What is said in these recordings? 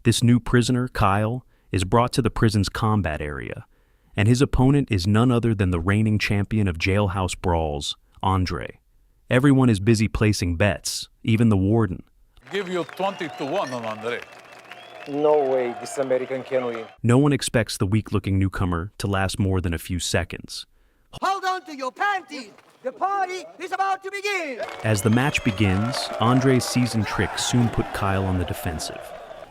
This new prisoner, Kyle, is brought to the prison's combat area, and his opponent is none other than the reigning champion of jailhouse brawls, Andrei. Everyone is busy placing bets, even the warden. Give you 20 to 1 on Andrei. No way this American can win. No one expects the weak-looking newcomer to last more than a few seconds. Hold on to your panties! The party is about to begin! As the match begins, Andrei's seasoned tricks soon put Kyle on the defensive.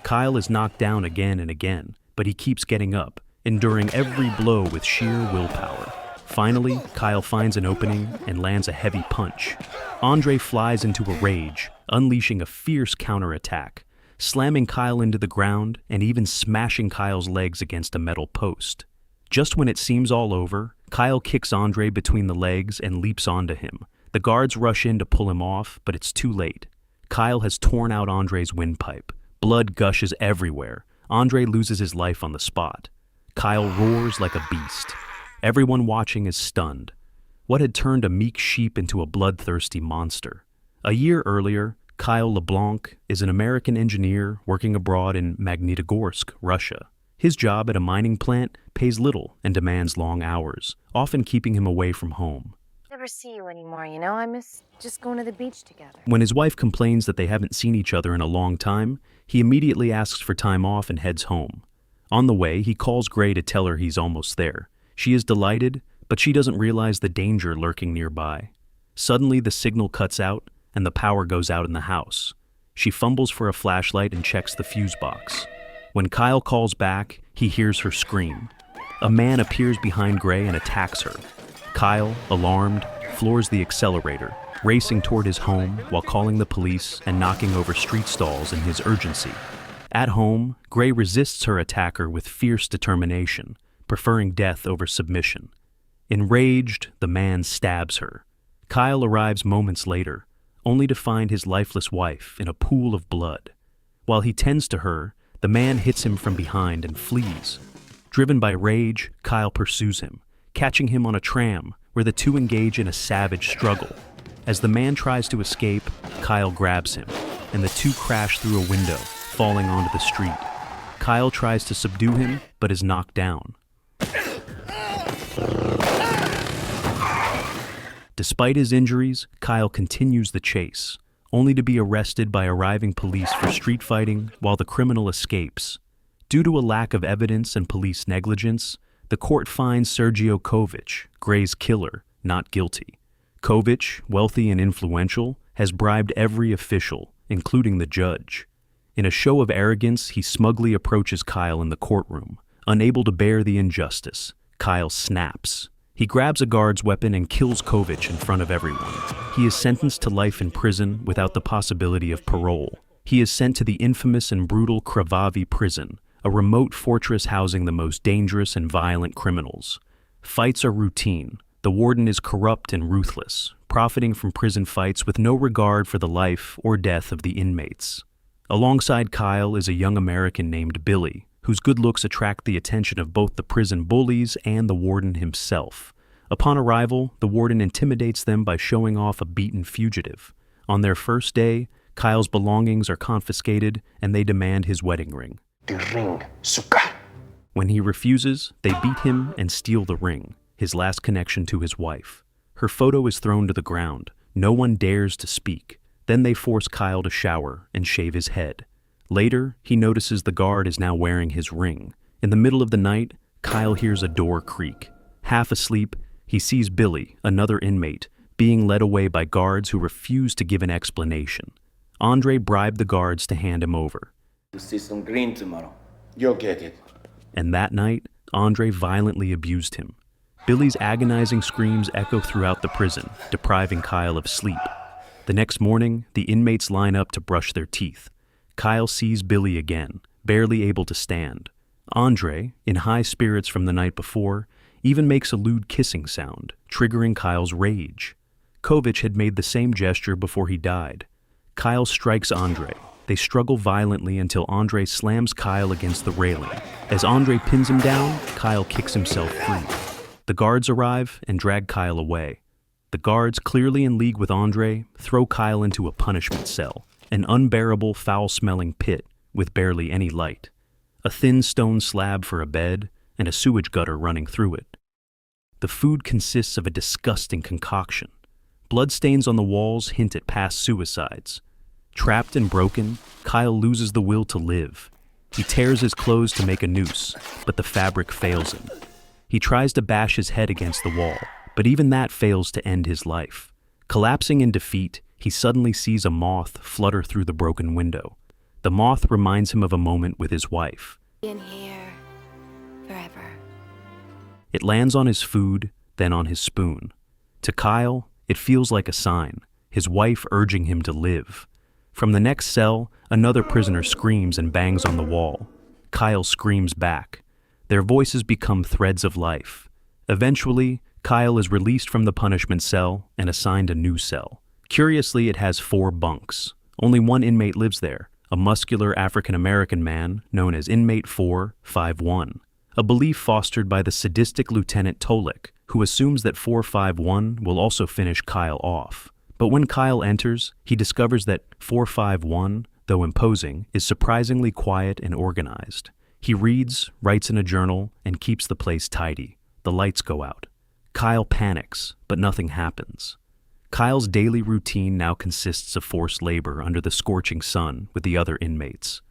Kyle is knocked down again and again, but he keeps getting up, enduring every blow with sheer willpower. Finally, Kyle finds an opening and lands a heavy punch. Andrei flies into a rage, unleashing a fierce counterattack, slamming Kyle into the ground and even smashing Kyle's legs against a metal post. Just when it seems all over, Kyle kicks Andrei between the legs and leaps onto him. The guards rush in to pull him off, but it's too late. Kyle has torn out Andrei's windpipe. Blood gushes everywhere. Andrei loses his life on the spot. Kyle roars like a beast. Everyone watching is stunned. What had turned a meek sheep into a bloodthirsty monster? A year earlier, Kyle LeBlanc is an American engineer working abroad in Magnitogorsk, Russia. His job at a mining plant pays little and demands long hours, often keeping him away from home. Never see you anymore, you know? I miss just going to the beach together. When his wife complains that they haven't seen each other in a long time, he immediately asks for time off and heads home. On the way, he calls Gray to tell her he's almost there. She is delighted, but she doesn't realize the danger lurking nearby. Suddenly, the signal cuts out, and the power goes out in the house. She fumbles for a flashlight and checks the fuse box. When Kyle calls back, he hears her scream. A man appears behind Gray and attacks her. Kyle, alarmed, floors the accelerator, racing toward his home while calling the police and knocking over street stalls in his urgency. At home, Gray resists her attacker with fierce determination, preferring death over submission. Enraged, the man stabs her. Kyle arrives moments later, only to find his lifeless wife in a pool of blood. While he tends to her, the man hits him from behind and flees. Driven by rage, Kyle pursues him, catching him on a tram, where the two engage in a savage struggle. As the man tries to escape, Kyle grabs him, and the two crash through a window, falling onto the street. Kyle tries to subdue him, but is knocked down. Despite his injuries, Kyle continues the chase, only to be arrested by arriving police for street fighting while the criminal escapes. Due to a lack of evidence and police negligence, the court finds Sergio Kovic, Gray's killer, not guilty. Kovic, wealthy and influential, has bribed every official, including the judge. In a show of arrogance, he smugly approaches Kyle in the courtroom. Unable to bear the injustice, Kyle snaps. He grabs a guard's weapon and kills Kovic in front of everyone. He is sentenced to life in prison without the possibility of parole. He is sent to the infamous and brutal Kravavi Prison, a remote fortress housing the most dangerous and violent criminals. Fights are routine. The warden is corrupt and ruthless, profiting from prison fights with no regard for the life or death of the inmates. Alongside Kyle is a young American named Billy, whose good looks attract the attention of both the prison bullies and the warden himself. Upon arrival, the warden intimidates them by showing off a beaten fugitive. On their first day, Kyle's belongings are confiscated and they demand his wedding ring. The ring, suka. When he refuses, they beat him and steal the ring, his last connection to his wife. Her photo is thrown to the ground. No one dares to speak. Then they force Kyle to shower and shave his head. Later, he notices the guard is now wearing his ring. In the middle of the night, Kyle hears a door creak. Half asleep, he sees Billy, another inmate, being led away by guards who refuse to give an explanation. Andrei bribed the guards to hand him over. You'll see some green tomorrow. You'll get it. And that night, Andrei violently abused him. Billy's agonizing screams echo throughout the prison, depriving Kyle of sleep. The next morning, the inmates line up to brush their teeth. Kyle sees Billy again, barely able to stand. Andrei, in high spirits from the night before, even makes a lewd kissing sound, triggering Kyle's rage. Kovic had made the same gesture before he died. Kyle strikes Andrei. They struggle violently until Andrei slams Kyle against the railing. As Andrei pins him down, Kyle kicks himself free. The guards arrive and drag Kyle away. The guards, clearly in league with Andrei, throw Kyle into a punishment cell, an unbearable, foul-smelling pit with barely any light. A thin stone slab for a bed and a sewage gutter running through it. The food consists of a disgusting concoction. Bloodstains on the walls hint at past suicides. Trapped and broken, Kyle loses the will to live. He tears his clothes to make a noose, but the fabric fails him. He tries to bash his head against the wall, but even that fails to end his life. Collapsing in defeat, he suddenly sees a moth flutter through the broken window. The moth reminds him of a moment with his wife. In here forever. It lands on his food, then on his spoon. To Kyle, it feels like a sign, his wife urging him to live. From the next cell, another prisoner screams and bangs on the wall. Kyle screams back. Their voices become threads of life. Eventually, Kyle is released from the punishment cell and assigned a new cell. Curiously, it has 4 bunks. Only one inmate lives there, a muscular African-American man known as Inmate 451, a belief fostered by the sadistic Lieutenant Tolik, who assumes that 451 will also finish Kyle off. But when Kyle enters, he discovers that 451, though imposing, is surprisingly quiet and organized. He reads, writes in a journal, and keeps the place tidy. The lights go out. Kyle panics, but nothing happens. Kyle's daily routine now consists of forced labor under the scorching sun with the other inmates.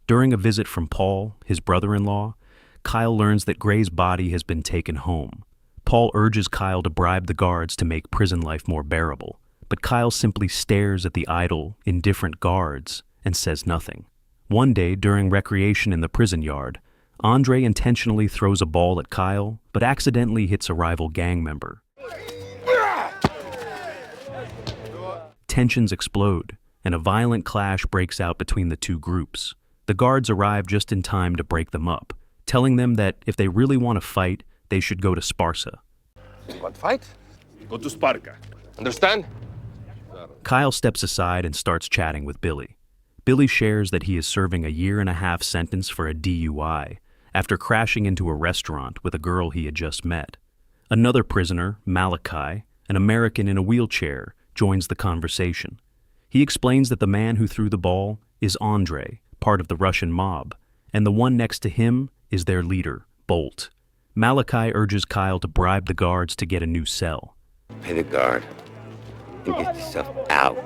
During a visit from Paul, his brother-in-law, Kyle learns that Gray's body has been taken home. Paul urges Kyle to bribe the guards to make prison life more bearable, but Kyle simply stares at the idle, indifferent guards and says nothing. One day, during recreation in the prison yard, Andrei intentionally throws a ball at Kyle, but accidentally hits a rival gang member. Tensions explode, and a violent clash breaks out between the two groups. The guards arrive just in time to break them up, telling them that if they really want to fight, they should go to Sparsa. Want fight? Go to Sparka. Understand? Kyle steps aside and starts chatting with Billy. Billy shares that he is serving a 1.5-year sentence for a DUI after crashing into a restaurant with a girl he had just met. Another prisoner, Malakai, an American in a wheelchair, joins the conversation. He explains that the man who threw the ball is Andrei, part of the Russian mob, and the one next to him is their leader, Bolt. Malakai urges Kyle to bribe the guards to get a new cell. Pay the guard and get yourself out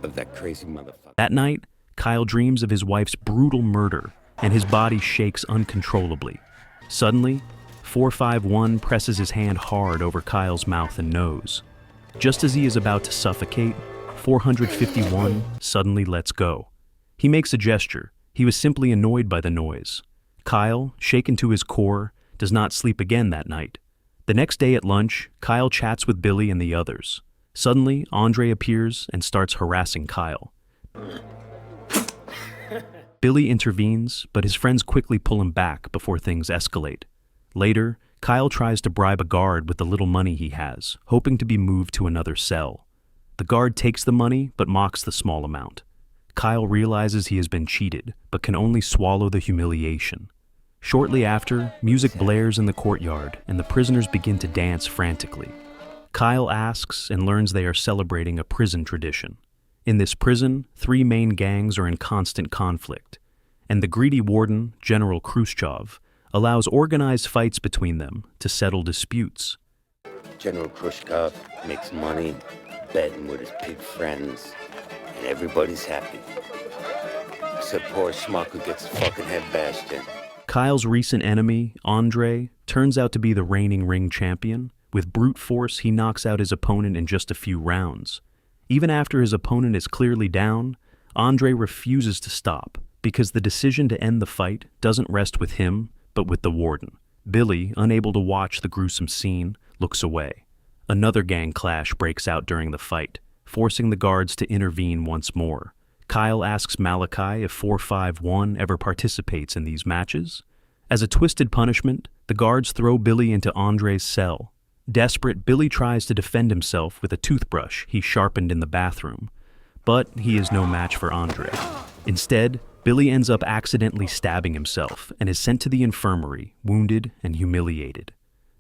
of that crazy motherfucker. That night, Kyle dreams of his wife's brutal murder, and his body shakes uncontrollably. Suddenly, 451 presses his hand hard over Kyle's mouth and nose. Just as he is about to suffocate, 451 suddenly lets go. He makes a gesture. He was simply annoyed by the noise. Kyle, shaken to his core, does not sleep again that night. The next day at lunch, Kyle chats with Billy and the others. Suddenly, Andrei appears and starts harassing Kyle. Billy intervenes, but his friends quickly pull him back before things escalate. Later, Kyle tries to bribe a guard with the little money he has, hoping to be moved to another cell. The guard takes the money, but mocks the small amount. Kyle realizes he has been cheated, but can only swallow the humiliation. Shortly after, music blares in the courtyard, and the prisoners begin to dance frantically. Kyle asks and learns they are celebrating a prison tradition. In this prison, 3 main gangs are in constant conflict, and the greedy warden, General Hruschov, allows organized fights between them to settle disputes. General Hruschov makes money betting with his pig friends, and everybody's happy. Except poor schmuck who gets his fucking head bashed in. Kyle's recent enemy, Andrei, turns out to be the reigning ring champion. With brute force, he knocks out his opponent in just a few rounds. Even after his opponent is clearly down, Andrei refuses to stop, because the decision to end the fight doesn't rest with him, but with the warden. Billy, unable to watch the gruesome scene, looks away. Another gang clash breaks out during the fight, forcing the guards to intervene once more. Kyle asks Malakai if 451 ever participates in these matches. As a twisted punishment, the guards throw Billy into Andrei's cell. Desperate, Billy tries to defend himself with a toothbrush he sharpened in the bathroom, but he is no match for Andrei. Instead, Billy ends up accidentally stabbing himself and is sent to the infirmary, wounded and humiliated.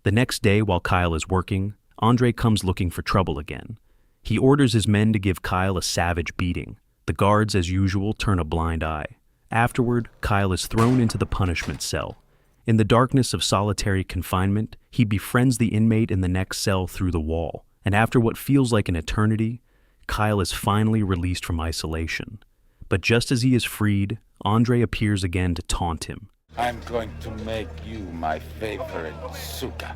The next day, while Kyle is working, Andrei comes looking for trouble again. He orders his men to give Kyle a savage beating. The guards, as usual, turn a blind eye. Afterward, Kyle is thrown into the punishment cell. In the darkness of solitary confinement, he befriends the inmate in the next cell through the wall, and after what feels like an eternity, Kyle is finally released from isolation. But just as he is freed, Andrei appears again to taunt him. I'm going to make you my favorite suka.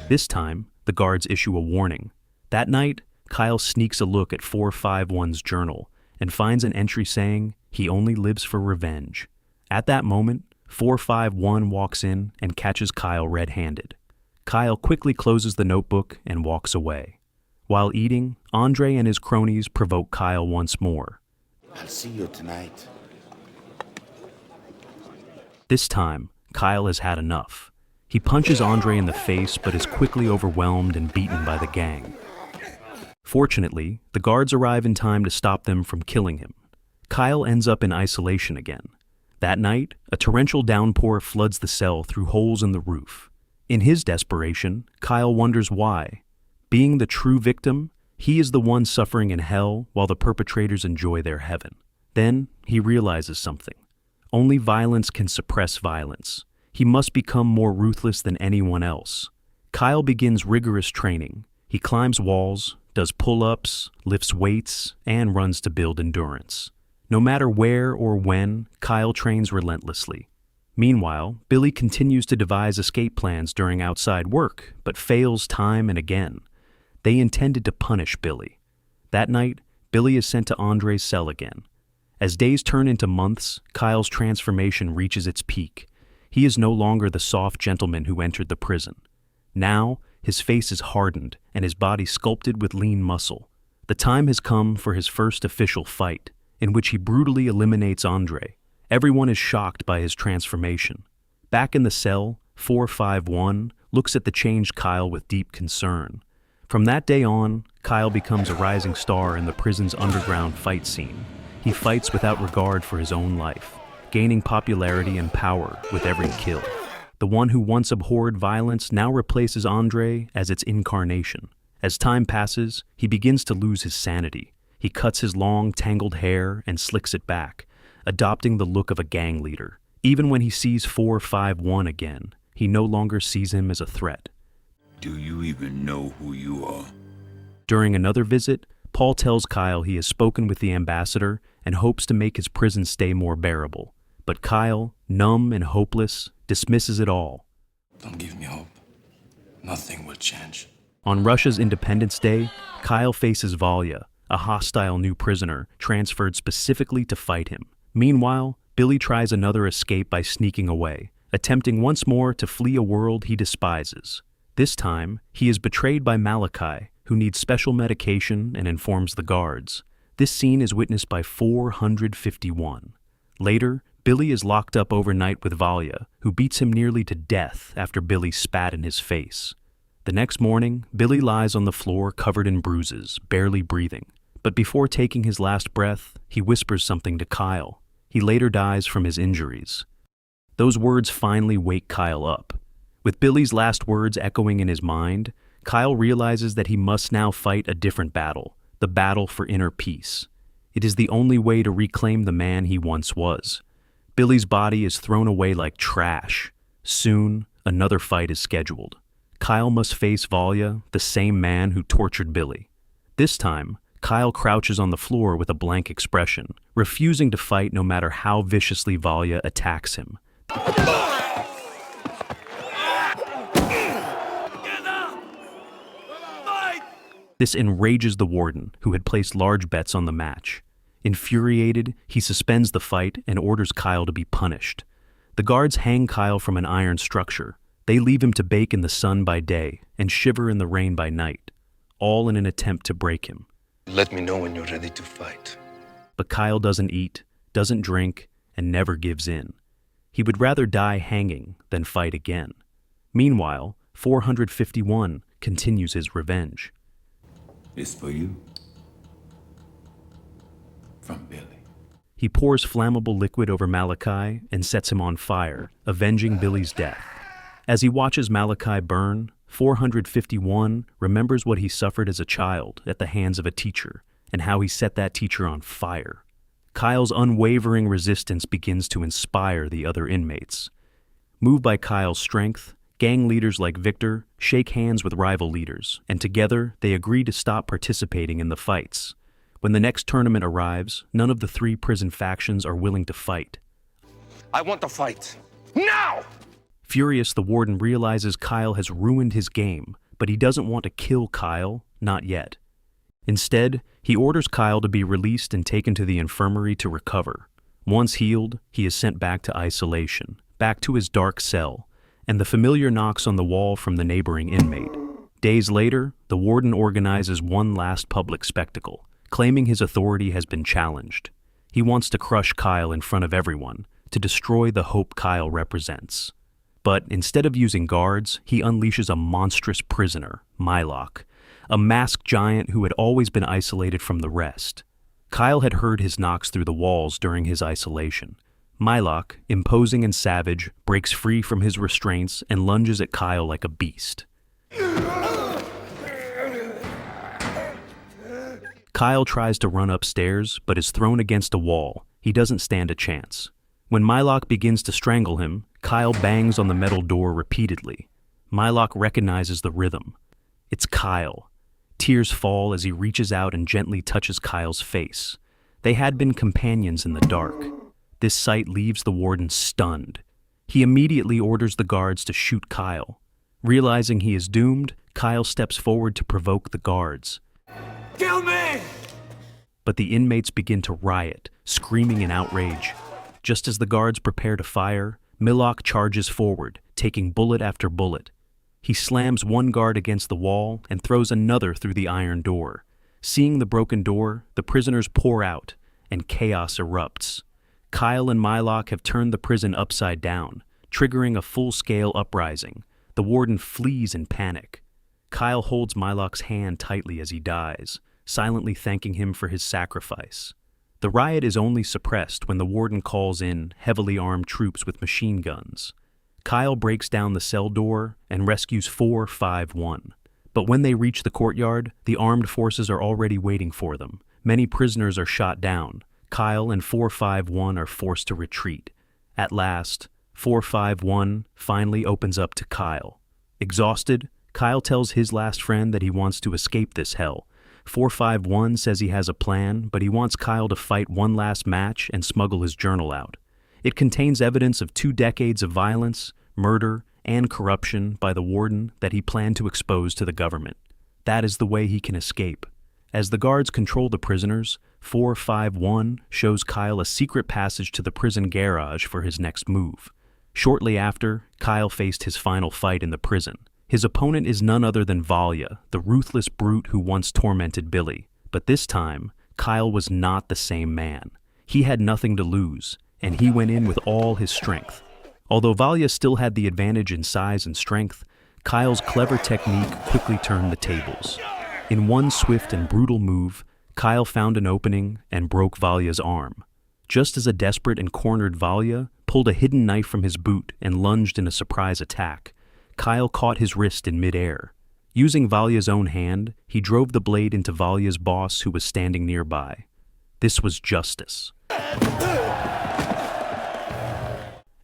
This time, the guards issue a warning. That night, Kyle sneaks a look at 451's journal and finds an entry saying he only lives for revenge. At that moment, 451 walks in and catches Kyle red-handed. Kyle quickly closes the notebook and walks away. While eating, Andrei and his cronies provoke Kyle once more. I'll see you tonight. This time, Kyle has had enough. He punches Andrei in the face but is quickly overwhelmed and beaten by the gang. Fortunately, the guards arrive in time to stop them from killing him. Kyle ends up in isolation again. That night, a torrential downpour floods the cell through holes in the roof. In his desperation, Kyle wonders why. Being the true victim, he is the one suffering in hell while the perpetrators enjoy their heaven. Then, he realizes something. Only violence can suppress violence. He must become more ruthless than anyone else. Kyle begins rigorous training. He climbs walls, does pull-ups, lifts weights, and runs to build endurance. No matter where or when, Kyle trains relentlessly. Meanwhile, Billy continues to devise escape plans during outside work, but fails time and again. They intended to punish Billy. That night, Billy is sent to Andrei's cell again. As days turn into months, Kyle's transformation reaches its peak. He is no longer the soft gentleman who entered the prison. Now, his face is hardened and his body sculpted with lean muscle. The time has come for his first official fight, in which he brutally eliminates Andrei. Everyone is shocked by his transformation. Back in the cell, 451 looks at the changed Kyle with deep concern. From that day on, Kyle becomes a rising star in the prison's underground fight scene. He fights without regard for his own life, gaining popularity and power with every kill. The one who once abhorred violence now replaces Andrei as its incarnation. As time passes, he begins to lose his sanity. He cuts his long, tangled hair and slicks it back, adopting the look of a gang leader. Even when he sees 451 again, he no longer sees him as a threat. Do you even know who you are? During another visit, Paul tells Kyle he has spoken with the ambassador and hopes to make his prison stay more bearable. But Kyle, numb and hopeless, dismisses it all. Don't give me hope. Nothing will change. On Russia's Independence Day, Kyle faces Valya, a hostile new prisoner transferred specifically to fight him. Meanwhile, Billy tries another escape by sneaking away, attempting once more to flee a world he despises. This time, he is betrayed by Malakai, who needs special medication and informs the guards. This scene is witnessed by 451. Later, Billy is locked up overnight with Valya, who beats him nearly to death after Billy spat in his face. The next morning, Billy lies on the floor covered in bruises, barely breathing. But before taking his last breath, he whispers something to Kyle. He later dies from his injuries. Those words finally wake Kyle up. With Billy's last words echoing in his mind, Kyle realizes that he must now fight a different battle, the battle for inner peace. It is the only way to reclaim the man he once was. Billy's body is thrown away like trash. Soon, another fight is scheduled. Kyle must face Valya, the same man who tortured Billy. This time, Kyle crouches on the floor with a blank expression, refusing to fight no matter how viciously Valya attacks him. This enrages the warden, who had placed large bets on the match. Infuriated, he suspends the fight and orders Kyle to be punished. The guards hang Kyle from an iron structure. They leave him to bake in the sun by day and shiver in the rain by night, all in an attempt to break him. Let me know when you're ready to fight. But Kyle doesn't eat, doesn't drink, and never gives in. He would rather die hanging than fight again. Meanwhile, 451 continues his revenge. This for you. From Billy. He pours flammable liquid over Malakai and sets him on fire, avenging Billy's death. As he watches Malakai burn, 451 remembers what he suffered as a child at the hands of a teacher and how he set that teacher on fire. Kyle's unwavering resistance begins to inspire the other inmates. Moved by Kyle's strength, gang leaders like Victor shake hands with rival leaders, and together they agree to stop participating in the fights. When the next tournament arrives, none of the three prison factions are willing to fight. I want to fight. Now! Furious, the warden realizes Kyle has ruined his game, but he doesn't want to kill Kyle, not yet. Instead, he orders Kyle to be released and taken to the infirmary to recover. Once healed, he is sent back to isolation, back to his dark cell, and the familiar knocks on the wall from the neighboring inmate. Days later, the warden organizes one last public spectacle, claiming his authority has been challenged. He wants to crush Kyle in front of everyone, to destroy the hope Kyle represents. But instead of using guards, he unleashes a monstrous prisoner, Mylok, a masked giant who had always been isolated from the rest. Kyle had heard his knocks through the walls during his isolation. Mylok, imposing and savage, breaks free from his restraints and lunges at Kyle like a beast. Kyle tries to run upstairs, but is thrown against a wall. He doesn't stand a chance. When Mylok begins to strangle him, Kyle bangs on the metal door repeatedly. Mylok recognizes the rhythm. It's Kyle. Tears fall as he reaches out and gently touches Kyle's face. They had been companions in the dark. This sight leaves the warden stunned. He immediately orders the guards to shoot Kyle. Realizing he is doomed, Kyle steps forward to provoke the guards. Kill me! But the inmates begin to riot, screaming in outrage. Just as the guards prepare to fire, Mylok charges forward, taking bullet after bullet. He slams one guard against the wall and throws another through the iron door. Seeing the broken door, the prisoners pour out, and chaos erupts. Kyle and Mylok have turned the prison upside down, triggering a full-scale uprising. The warden flees in panic. Kyle holds Mylok's hand tightly as he dies, silently thanking him for his sacrifice. The riot is only suppressed when the warden calls in heavily armed troops with machine guns. Kyle breaks down the cell door and rescues 451. But when they reach the courtyard, the armed forces are already waiting for them. Many prisoners are shot down. Kyle and 451 are forced to retreat. At last, 451 finally opens up to Kyle. Exhausted, Kyle tells his last friend that he wants to escape this hell. 451 says he has a plan, but he wants Kyle to fight one last match and smuggle his journal out. It contains evidence of 2 decades of violence, murder, and corruption by the warden that he planned to expose to the government. That is the way he can escape. As the guards control the prisoners, 451 shows Kyle a secret passage to the prison garage for his next move. Shortly after, Kyle faced his final fight in the prison. His opponent is none other than Valya, the ruthless brute who once tormented Billy. But this time, Kyle was not the same man. He had nothing to lose, and he went in with all his strength. Although Valya still had the advantage in size and strength, Kyle's clever technique quickly turned the tables. In one swift and brutal move, Kyle found an opening and broke Valya's arm. Just as a desperate and cornered Valya pulled a hidden knife from his boot and lunged in a surprise attack, Kyle caught his wrist in midair. Using Valya's own hand, he drove the blade into Valya's boss who was standing nearby. This was justice.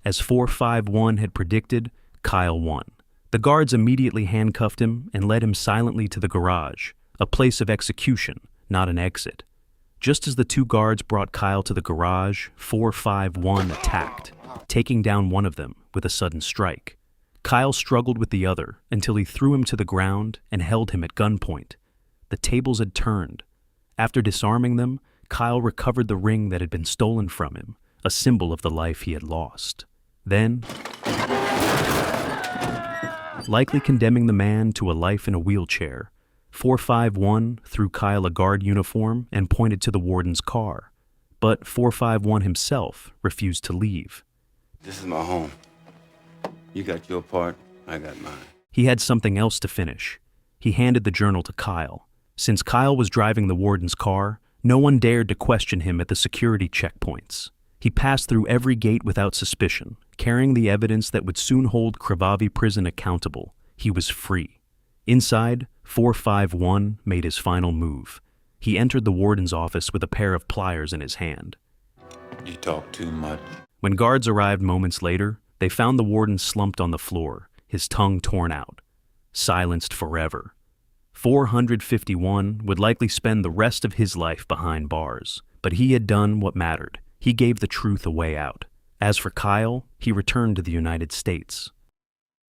As 451 had predicted, Kyle won. The guards immediately handcuffed him and led him silently to the garage, a place of execution, not an exit. Just as the 2 guards brought Kyle to the garage, 451 attacked, taking down one of them with a sudden strike. Kyle struggled with the other until he threw him to the ground and held him at gunpoint. The tables had turned. After disarming them, Kyle recovered the ring that had been stolen from him, a symbol of the life he had lost. Then, likely condemning the man to a life in a wheelchair, 451 threw Kyle a guard uniform and pointed to the warden's car. But 451 himself refused to leave. This is my home. You got your part, I got mine. He had something else to finish. He handed the journal to Kyle. Since Kyle was driving the warden's car, no one dared to question him at the security checkpoints. He passed through every gate without suspicion, carrying the evidence that would soon hold Kravavi Prison accountable. He was free. Inside, 451 made his final move. He entered the warden's office with a pair of pliers in his hand. You talk too much. When guards arrived moments later, they found the warden slumped on the floor, his tongue torn out, silenced forever. 451 would likely spend the rest of his life behind bars, but he had done what mattered. He gave the truth a way out. As for Kyle, he returned to the United States,